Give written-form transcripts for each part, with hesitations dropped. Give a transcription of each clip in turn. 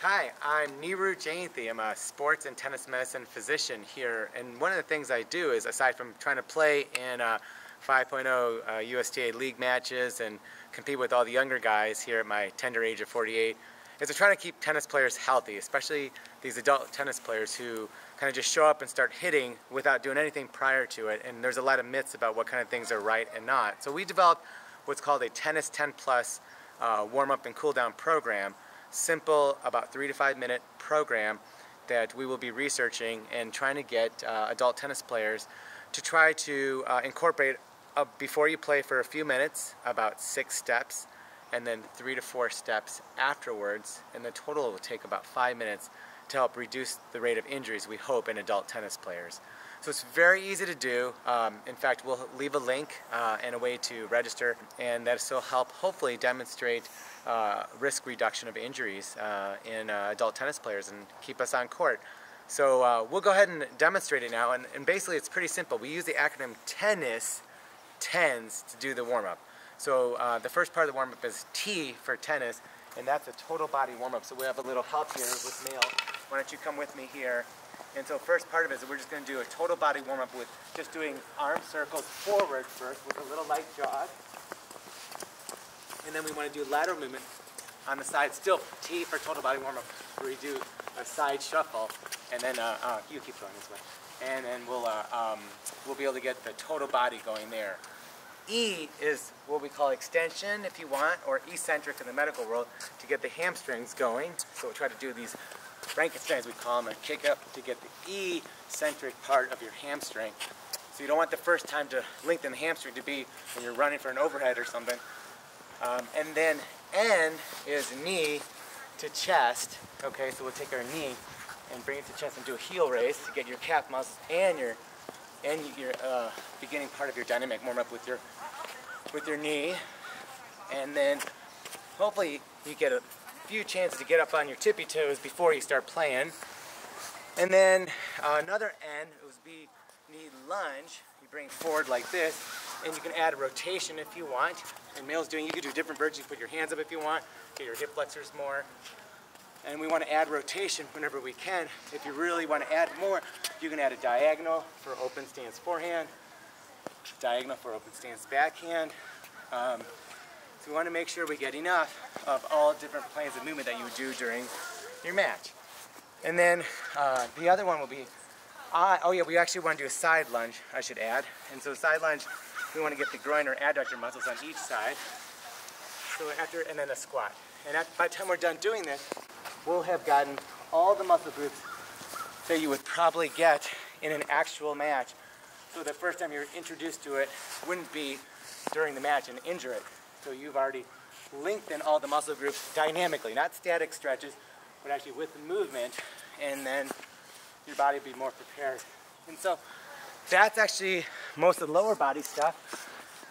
Hi, I'm Neeru Jayanthi. I'm a sports and tennis medicine physician here, and one of the things I do is, aside from trying to play in 5.0 USTA league matches and compete with all the younger guys here at my tender age of 48, is to try to keep tennis players healthy, especially these adult tennis players who kind of just show up and start hitting without doing anything prior to it, and there's a lot of myths about what kind of things are right and not. So we developed what's called a Tennis 10 Plus warm-up and cool-down program. Simple, about 3 to 5 minute program that we will be researching and trying to get adult tennis players to try to incorporate before you play for a few minutes, about 6 steps, and then 3 to 4 steps afterwards, and the total will take about 5 minutes to help reduce the rate of injuries, we hope, in adult tennis players. So it's very easy to do. In fact, we'll leave a link and a way to register, and that will help hopefully demonstrate risk reduction of injuries in adult tennis players and keep us on court. So we'll go ahead and demonstrate it now, and basically it's pretty simple. We use the acronym TENNIS, TENS, to do the warm-up. So the first part of the warm-up is T for tennis, and that's a total body warm-up. So we have a little help here with Maël. Why don't you come with me here? And so first part of it is we're just going to do a total body warm-up with just doing arm circles forward first with a little light jog. And then we want to do lateral movement on the side, still T for total body warm-up, where we do a side shuffle, and then you keep going this way. And then we'll be able to get the total body going there. E is what we call extension, if you want, or eccentric in the medical world, to get the hamstrings going. So we'll try to do these Frankensteins, we call them, a kick up to get the eccentric part of your hamstring. So you don't want the first time to lengthen the hamstring to be when you're running for an overhead or something. And then N is knee to chest. Okay, so we'll take our knee and bring it to chest and do a heel raise to get your calf muscles and your beginning part of your dynamic warm up with your knee. And then hopefully you get a few chances to get up on your tippy toes before you start playing. And then another N would be knee lunge. You bring forward like this, and you can add a rotation if you want. And Maël's doing, you can do different versions. You can put your hands up if you want, get your hip flexors more. And we want to add rotation whenever we can. If you really want to add more, you can add a diagonal for open stance forehand, diagonal for open stance backhand. So we want to make sure we get enough of all different planes of movement that you would do during your match. And then the other one will be, we actually want to do a side lunge, I should add. And so side lunge, we want to get the groin or adductor muscles on each side. So and then a squat. And by the time we're done doing this, we'll have gotten all the muscle groups that you would probably get in an actual match. So the first time you're introduced to it wouldn't be during the match and injure it. So you've already lengthened all the muscle groups dynamically, not static stretches, but actually with the movement, and then your body will be more prepared. And so that's actually most of the lower body stuff.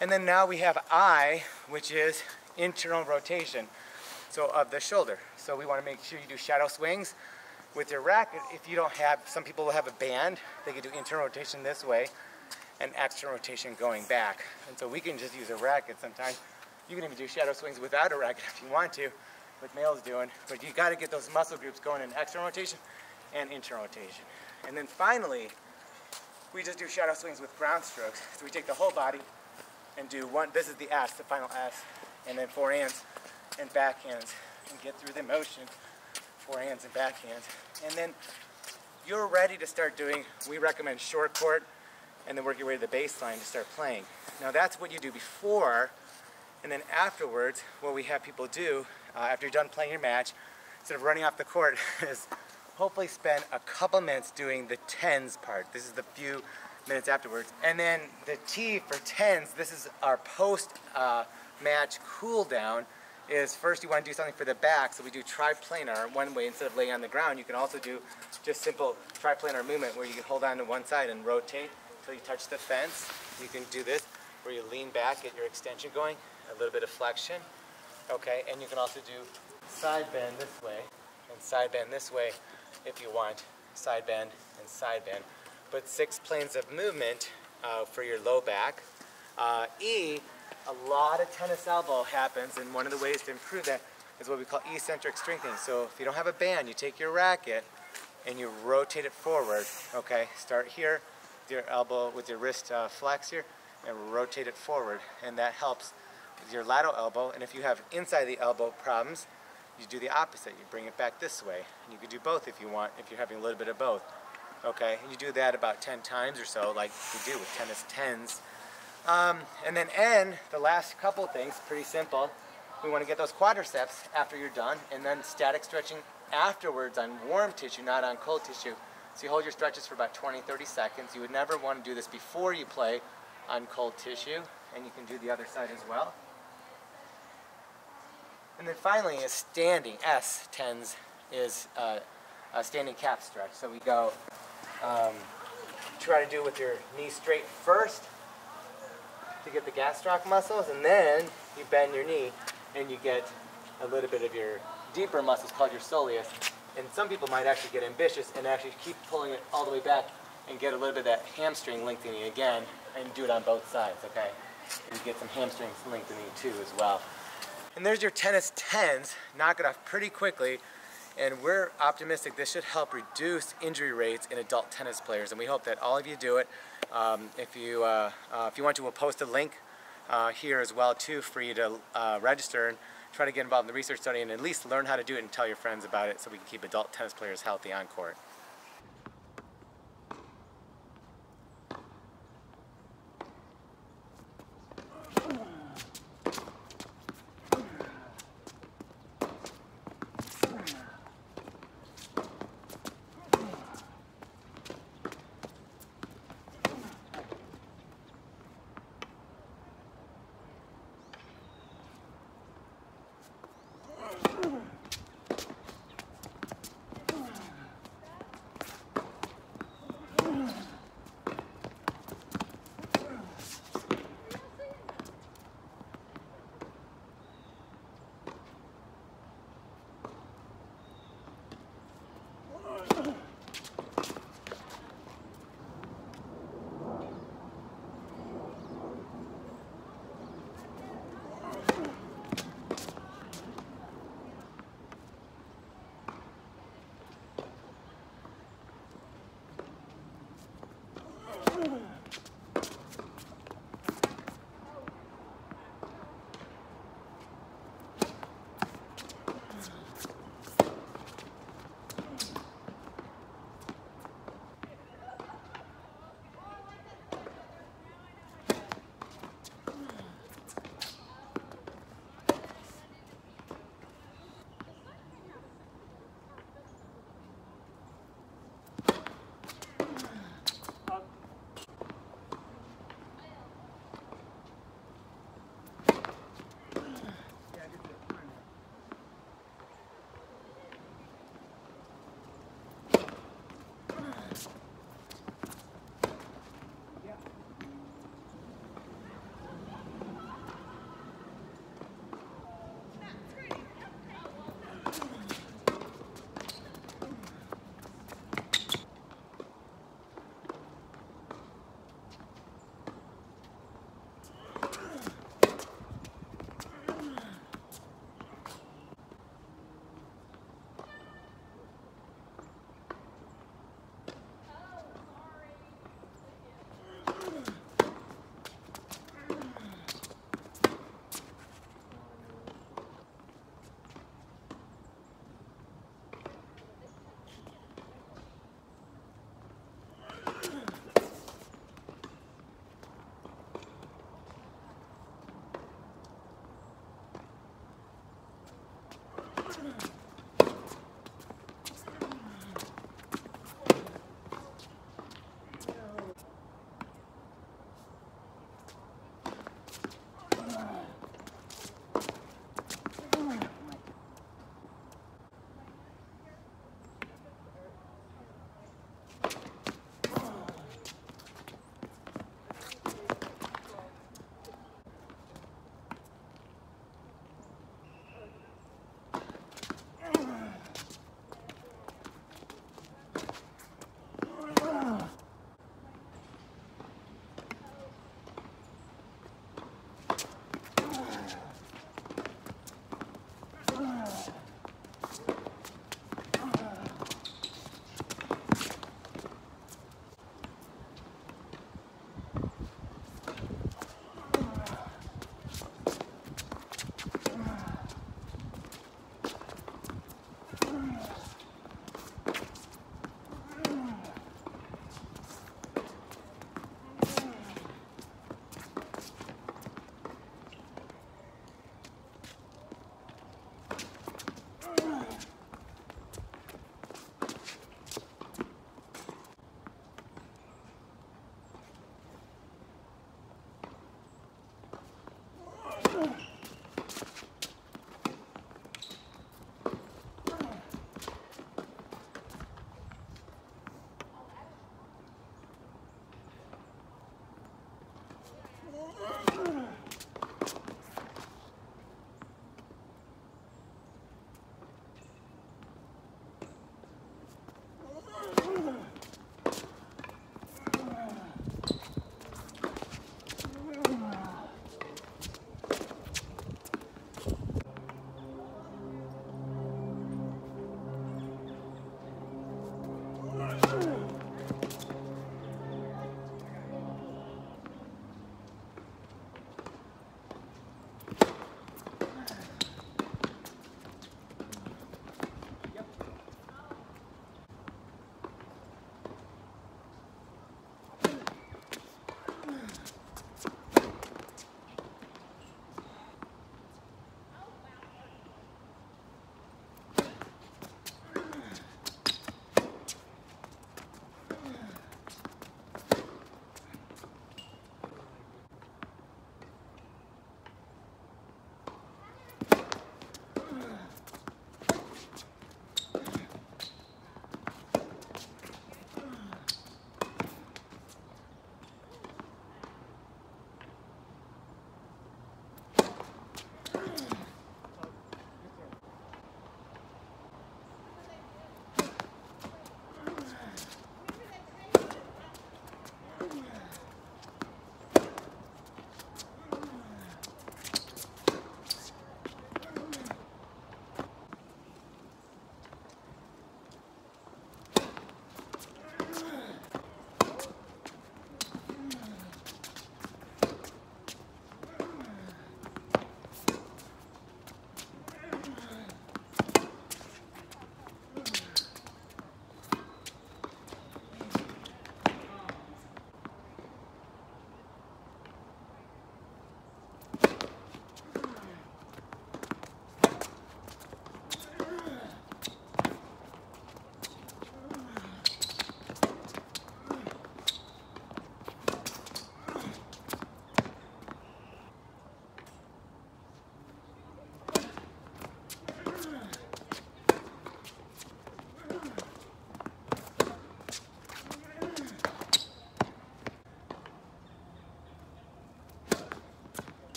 And then now we have I, which is internal rotation, so of the shoulder. So we want to make sure you do shadow swings with your racket. If you don't have, some people will have a band, they can do internal rotation this way and external rotation going back. And so we can just use a racket sometimes. You can even do shadow swings without a racket if you want to, what Maël's doing. But you got to get those muscle groups going in external rotation and internal rotation. And then finally, we just do shadow swings with ground strokes. So we take the whole body and do one, this is the S, the final S, and then forehands and backhands, and get through the motion, forehands and backhands. And then you're ready to start doing, we recommend short court, and then work your way to the baseline to start playing. Now that's what you do before, and then afterwards, what we have people do, after you're done playing your match, instead of running off the court, is hopefully spend a couple minutes doing the tens part. This is the few minutes afterwards. And then the T for tens, this is our post-match cool down, is first you want to do something for the back, so we do triplanar one way instead of laying on the ground. You can also do just simple triplanar movement where you can hold on to one side and rotate until you touch the fence. You can do this where you lean back, get your extension going, a little bit of flexion. Okay, and you can also do side bend this way and side bend this way if you want, side bend and side bend. But 6 planes of movement for your low back. E, a lot of tennis elbow happens, and one of the ways to improve that is what we call eccentric strengthening. So if you don't have a band, you take your racket and you rotate it forward. Okay, start here with your elbow, with your wrist flex here, and rotate it forward, and that helps with your lateral elbow. And if you have inside the elbow problems, you do the opposite. You bring it back this way. And you can do both if you want, if you're having a little bit of both. Okay, and you do that about 10 times or so, like we do with tennis 10s. And then the last couple things, pretty simple. We want to get those quadriceps after you're done, and then static stretching afterwards on warm tissue, not on cold tissue. So you hold your stretches for about 20-30 seconds. You would never want to do this before you play on cold tissue, and you can do the other side as well. And then finally, a standing, S10s, is a standing calf stretch. So we go, try to do with your knee straight first to get the gastroc muscles, and then you bend your knee and you get a little bit of your deeper muscles called your soleus. And some people might actually get ambitious and actually keep pulling it all the way back and get a little bit of that hamstring lengthening again, and do it on both sides, okay? And you get some hamstring lengthening too as well. And there's your tennis 10s. Knock it off pretty quickly, and we're optimistic this should help reduce injury rates in adult tennis players, and we hope that all of you do it. If you want to, we'll post a link here as well too for you to register and try to get involved in the research study, and at least learn how to do it and tell your friends about it, so we can keep adult tennis players healthy on court.